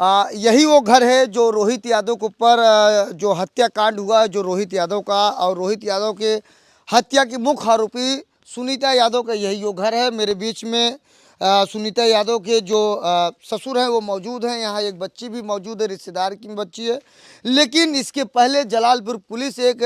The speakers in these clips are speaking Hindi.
यही वो घर है जो रोहित यादव के ऊपर जो हत्याकांड हुआ है, जो रोहित यादव का, और रोहित यादव के हत्या की मुख्य आरोपी सुनीता यादव का यही वो घर है। मेरे बीच में सुनीता यादव के जो ससुर हैं वो मौजूद हैं। यहाँ एक बच्ची भी मौजूद है, रिश्तेदार की बच्ची है। लेकिन इसके पहले जलालपुर पुलिस एक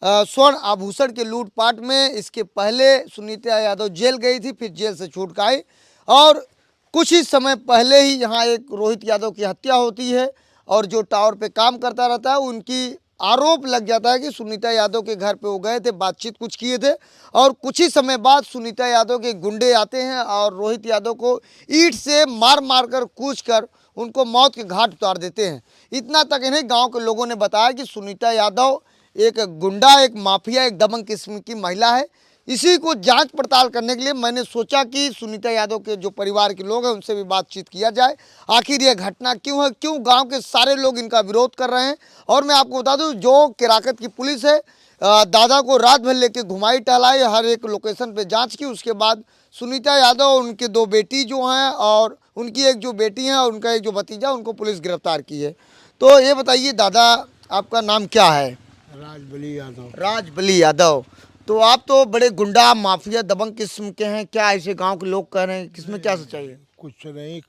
स्वर्ण आभूषण के लूटपाट में इसके पहले सुनीता यादव जेल गई थी, फिर जेल से छूट आई, और कुछ ही समय पहले ही यहाँ एक रोहित यादव की हत्या होती है। और जो टावर पे काम करता रहता है, उनकी आरोप लग जाता है कि सुनीता यादव के घर पे वो गए थे, बातचीत कुछ किए थे, और कुछ ही समय बाद सुनीता यादव के गुंडे आते हैं और रोहित यादव को ईंट से मार मार कर कूच कर उनको मौत के घाट उतार देते हैं। इतना तक इन्हें गांव के लोगों ने बताया कि सुनीता यादव एक गुंडा, एक माफिया, एक दबंग किस्म की महिला है। इसी को जांच पड़ताल करने के लिए मैंने सोचा कि सुनीता यादव के जो परिवार के लोग हैं उनसे भी बातचीत किया जाए। आखिर ये घटना क्यों है, क्यों गांव के सारे लोग इनका विरोध कर रहे हैं। और मैं आपको बता दूं, जो केराकत की पुलिस है, दादा को रात भर लेके घुमाई टहलाई, हर एक लोकेशन पे जांच की। उसके बाद सुनीता यादव और उनके दो बेटी जो हैं, और उनकी एक जो बेटी है और उनका एक जो भतीजा, उनको पुलिस गिरफ्तार की है। तो ये बताइए दादा, आपका नाम क्या है? राजबली यादव। राजबली यादव। तो आप तो बड़े गुंडा, माफिया, दबंग किस्म के हैं, क्या ऐसे गांव के लोग कह रहे हैं, किसमें क्या सच्चाई है? कुछ नहीं,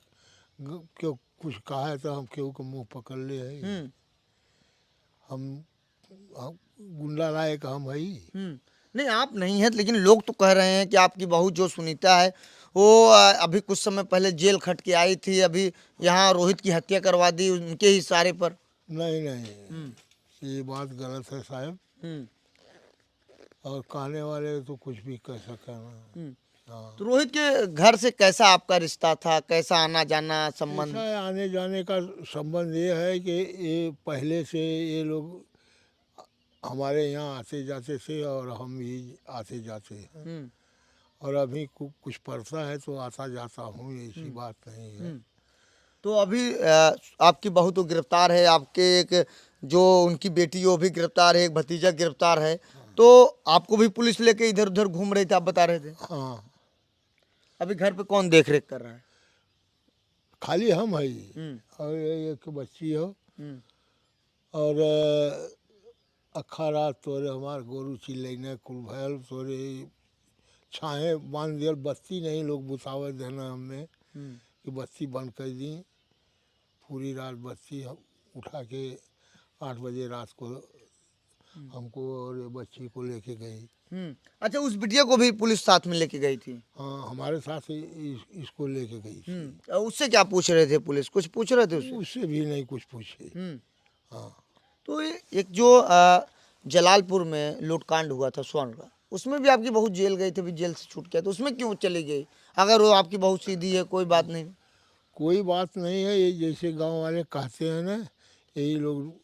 क्यों कुछ कहा है तो हम केहू के मुंह पकड़ ले है। हम गुंडा लायक हम है। नहीं, आप नहीं हैं, लेकिन लोग तो कह रहे हैं कि आपकी बहू जो सुनीता है वो अभी कुछ समय पहले जेल खट के आई थी, अभी यहाँ रोहित की हत्या करवा दी उनके ही इशारे पर। नहीं नहीं, ये बात गलत है साहब। और कहने वाले तो कुछ भी कह सके ना। हाँ। तो रोहित के घर से कैसा आपका रिश्ता था, कैसा आना जाना संबंध? ऐसा आने जाने का संबंध ये है कि ये पहले से ये लोग हमारे यहाँ आते जाते थे और हम भी आते जाते हैं। और अभी कुछ पड़ता है तो आता जाता हूँ, ऐसी बात नहीं है। तो अभी आपकी बहू तो गिरफ्तार है, आपके एक जो उनकी बेटी है वो भी गिरफ्तार है, एक भतीजा गिरफ्तार है। तो आपको भी पुलिस लेके इधर उधर घूम रही थी, आप बता रहे थे। हाँ, अभी घर पे कौन देख रेख कर रहा है? खाली हम है और एक बच्ची हो। और अखा रात तोरे हमार गोरू चिल्लैने कुल भयल तोरे छाए बांध दियल, बत्ती नहीं लोग बुतावे देना हमें कि बत्ती बंद कर दी। पूरी रात बत्ती उठा के 8 बजे रात को हमको और बच्ची को लेके गई। अच्छा, उस बिटिया को भी पुलिस साथ में लेके गई थी? हाँ, हमारे साथ ही इसको लेके गई थी। उससे क्या पूछ रहे थे, पुलिस कुछ पूछ रहे थे उससे? उससे भी नहीं कुछ पूछे। हाँ। तो एक जो जलालपुर में लूटकांड हुआ था स्वर्ण का, उसमें भी आपकी बहू जेल गई थी, भी जेल से छूट गया, तो उसमें क्यों चली गई? अगर वो आपकी बहू सीधी है, कोई बात नहीं। कोई बात नहीं है, ये जैसे गांव वाले कहते हैं ना, यही लोग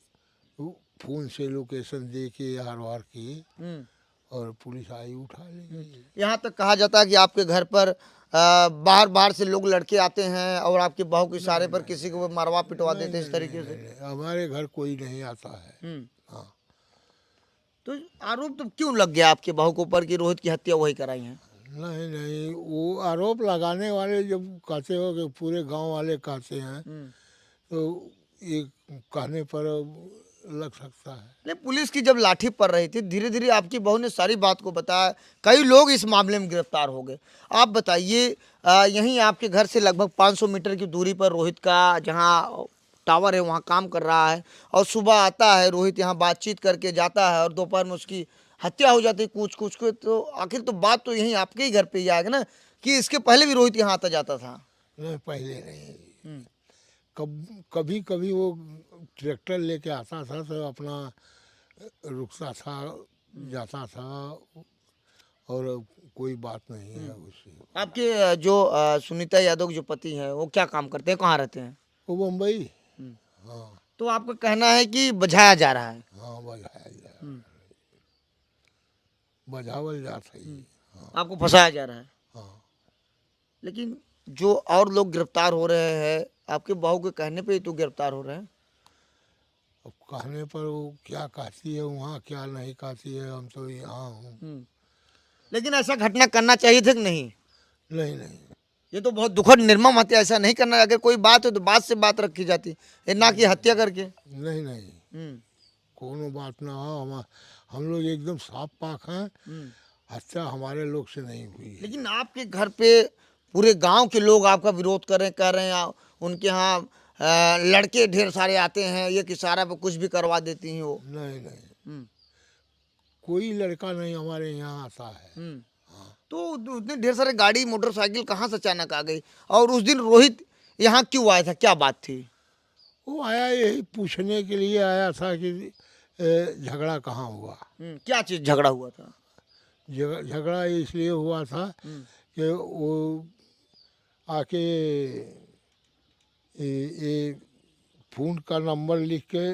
फोन से लोकेशन दे के हार वार किए और पुलिस आई उठा ले गई। यहाँ तक कहा जाता है कि आपके घर पर बाहर बाहर से लोग लड़के आते हैं और आपके बहू के इशारे पर किसी को मारवा पिटवा देते हैं इस तरीके से। हमारे घर कोई नहीं आता है। हाँ। तो आरोप तो क्यों लग गया आपके बहू के ऊपर कि रोहित की हत्या वही कराई है? नहीं नहीं, वो आरोप लगाने वाले जब कहते हो कि पूरे गांव वाले कहते हैं तो ये कहने पर लग सकता है। नहीं, पुलिस की जब लाठी पड़ रही थी, धीरे धीरे आपकी बहू ने सारी बात को बताया, कई लोग इस मामले में गिरफ्तार हो गए। आप बताइए, यहीं आपके घर से लगभग 500 मीटर की दूरी पर रोहित का जहाँ टावर है वहाँ काम कर रहा है, और सुबह आता है रोहित, यहाँ बातचीत करके जाता है, और दोपहर में उसकी हत्या हो जाती है कूच कूच के। तो आखिर तो बात तो यहीं आपके ही घर पे ही आएगा ना, कि इसके पहले भी रोहित यहाँ आता जाता था? नहीं, पहले नहीं। कभी कभी वो ट्रैक्टर लेके आता था तो अपना रुकता था, जाता था, और कोई बात नहीं है उससे। आपके जो सुनीता यादव जो पति हैं वो क्या काम करते हैं, कहाँ रहते हैं? वो मुंबई। हाँ। तो आपका कहना है कि बझाया जा रहा है? हाँ, बजाया जा, बजावल जाता है। हाँ। आपको फंसाया जा रहा है? हाँ। लेकिन जो और लोग गिरफ्तार हो रहे हैं, आपके बहू के कहने पे ही तो गिरफ्तार हो रहे हैं। अब कहने पर वो क्या कहती है वहाँ, क्या नहीं कहती है, हम तो यहाँ हूँ। लेकिन ऐसा घटना करना चाहिए था कि नहीं? नहीं नहीं, ये तो बहुत दुखद निर्मम हत्या, ऐसा नहीं करना। अगर कोई बात है तो बात से बात रखी जाती है, ना कि हत्या करके। नहीं नहीं, कोनो बात ना हो। हम लोग एकदम साफ पाक हैं। हत्या हमारे लोग से नहीं हुई है। लेकिन आपके घर पे पूरे गांव के लोग आपका विरोध कर रहे हैं, कह रहे हैं उनके यहाँ लड़के ढेर सारे आते हैं, ये इशारा पे कुछ भी करवा देती हैं वो। नहीं नहीं, कोई लड़का नहीं हमारे यहाँ आता है। तो उतने ढेर सारे गाड़ी मोटरसाइकिल कहाँ से अचानक आ गई? और उस दिन रोहित यहाँ क्यों आया था, क्या बात थी? वो आया यही पूछने के लिए आया था कि झगड़ा कहाँ हुआ। क्या चीज झगड़ा हुआ था? झगड़ा इसलिए हुआ था कि वो आके ये फोन का नंबर लिख के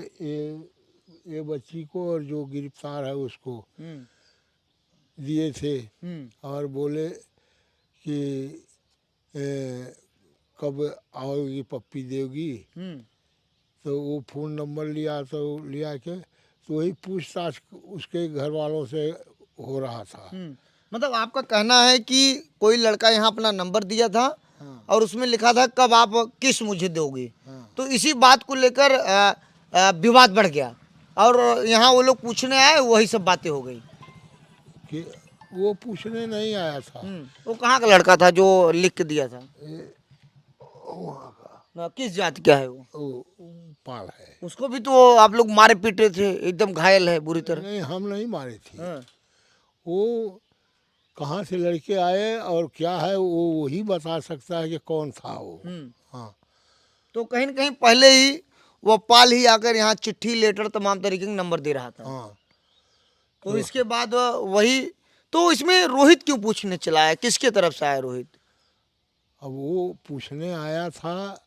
ये बच्ची को और जो गिरफ्तार है उसको दिए थे, और बोले कि कब आओगी पप्पी देगी। तो वो फ़ोन नंबर लिया, तो लिया के तो वही पूछताछ उसके घर वालों से हो रहा था। मतलब आपका कहना है कि कोई लड़का यहाँ अपना नंबर दिया था, हाँ। और उसमें लिखा था कब आप किस मुझे दोगे। हाँ। तो इसी बात को लेकर विवाद बढ़ गया, और यहाँ वो लोग पूछने आए, वही सब बातें हो गई। कि वो पूछने नहीं आया था। वो कहाँ का लड़का था जो लिख के दिया था? वहाँ का किस जाति का है वो? पाल है। उसको भी तो आप लोग मारे पीटे थे, एकदम घायल है बुरी तरह। नहीं, हम नहीं मारे थे। हाँ। वो कहाँ से लड़के आए और क्या है वो वही बता सकता है कि कौन था वो। हाँ। तो कहीं न कहीं पहले ही वो पाल ही आकर यहाँ चिट्ठी लेटर तमाम तरीके के नंबर दे रहा था। हाँ। तो इसके बाद वही, तो इसमें रोहित क्यों पूछने चला है, किसके तरफ से आया रोहित? अब वो पूछने आया था,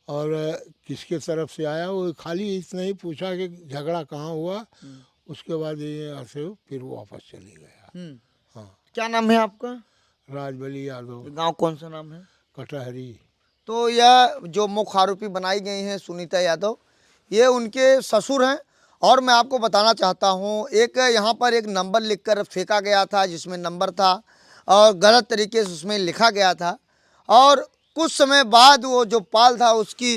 और किसके तरफ से आया वो खाली इतना ही पूछा कि झगड़ा कहाँ हुआ। उसके बाद ये यहाँ से फिर वापस चली गया। हाँ। क्या नाम है आपका? राजबली यादव। गांव कौन सा नाम है? कटहरी। तो यह जो मुख्य आरोपी बनाई गई हैं सुनीता यादव, ये उनके ससुर हैं। और मैं आपको बताना चाहता हूँ, एक यहाँ पर एक नंबर लिखकर फेंका गया था, जिसमें नंबर था और गलत तरीके से उसमें लिखा गया था। और कुछ समय बाद वो जो पाल था उसकी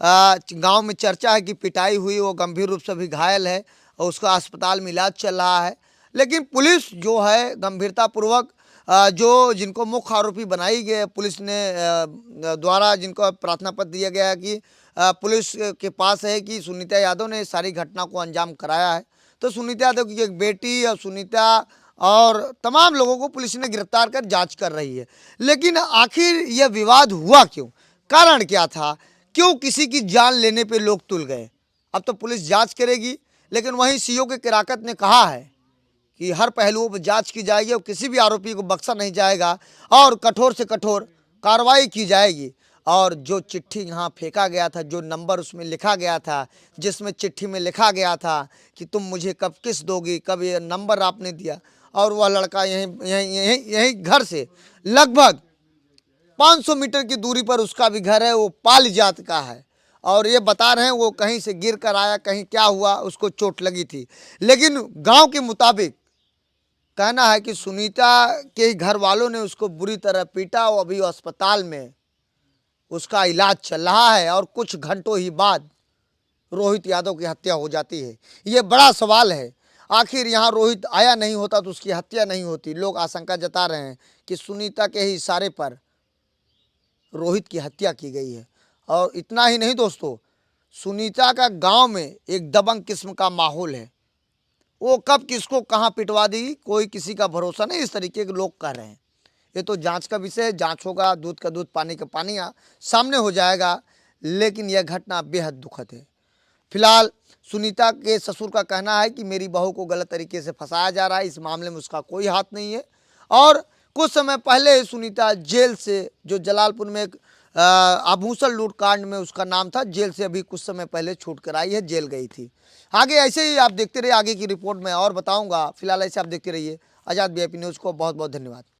गांव में चर्चा है कि पिटाई हुई, वो गंभीर रूप से भी घायल है और उसका अस्पताल में इलाज चल रहा है। लेकिन पुलिस जो है गंभीरतापूर्वक जो जिनको मुख्य आरोपी बनाई गई, पुलिस ने द्वारा जिनको प्रार्थना पत्र दिया गया है कि पुलिस के पास है कि सुनीता यादव ने सारी घटना को अंजाम कराया है। तो सुनीता यादव की एक बेटी और सुनीता और तमाम लोगों को पुलिस ने गिरफ्तार कर जांच कर रही है। लेकिन आखिर यह विवाद हुआ क्यों, कारण क्या था, क्यों किसी की जान लेने पे लोग तुल गए? अब तो पुलिस जांच करेगी, लेकिन वहीं सीओ के किराकत ने कहा है कि हर पहलुओं पर जांच की जाएगी और किसी भी आरोपी को बख्शा नहीं जाएगा और कठोर से कठोर कार्रवाई की जाएगी। और जो चिट्ठी यहाँ फेंका गया था, जो नंबर उसमें लिखा गया था, जिसमें चिट्ठी में लिखा गया था कि तुम मुझे कब किस दोगी, कब ये नंबर आपने दिया, और वह लड़का यहीं यहीं यहीं यहीं घर से लगभग 500 मीटर की दूरी पर उसका भी घर है, वो पाल जात का है। और ये बता रहे हैं वो कहीं से गिर कर आया, कहीं क्या हुआ, उसको चोट लगी थी। लेकिन गांव के मुताबिक कहना है कि सुनीता के घर वालों ने उसको बुरी तरह पीटा, और अभी अस्पताल में उसका इलाज चल रहा है। और कुछ घंटों ही बाद रोहित यादव की हत्या हो जाती है। ये बड़ा सवाल है, आखिर यहाँ रोहित आया नहीं होता तो उसकी हत्या नहीं होती। लोग आशंका जता रहे हैं कि सुनीता के ही इशारे पर रोहित की हत्या की गई है। और इतना ही नहीं दोस्तों, सुनीता का गांव में एक दबंग किस्म का माहौल है। वो कब किसको कहाँ पिटवा दी, कोई किसी का भरोसा नहीं, इस तरीके के लोग कह रहे हैं। ये तो जांच का विषय है, जांच होगा, दूध का दूध पानी का पानी सामने हो जाएगा। लेकिन यह घटना बेहद दुखद है। फिलहाल सुनीता के ससुर का कहना है कि मेरी बहू को गलत तरीके से फंसाया जा रहा है, इस मामले में उसका कोई हाथ नहीं है। और कुछ समय पहले सुनीता जेल से, जो जलालपुर में एक आभूषण लूटकांड में उसका नाम था, जेल से अभी कुछ समय पहले छूट कर आई है, जेल गई थी। आगे ऐसे ही आप देखते रहिए, आगे की रिपोर्ट में और बताऊंगा। फिलहाल ऐसे आप देखते रहिए आज़ाद वीआईपी न्यूज़ को। बहुत बहुत धन्यवाद।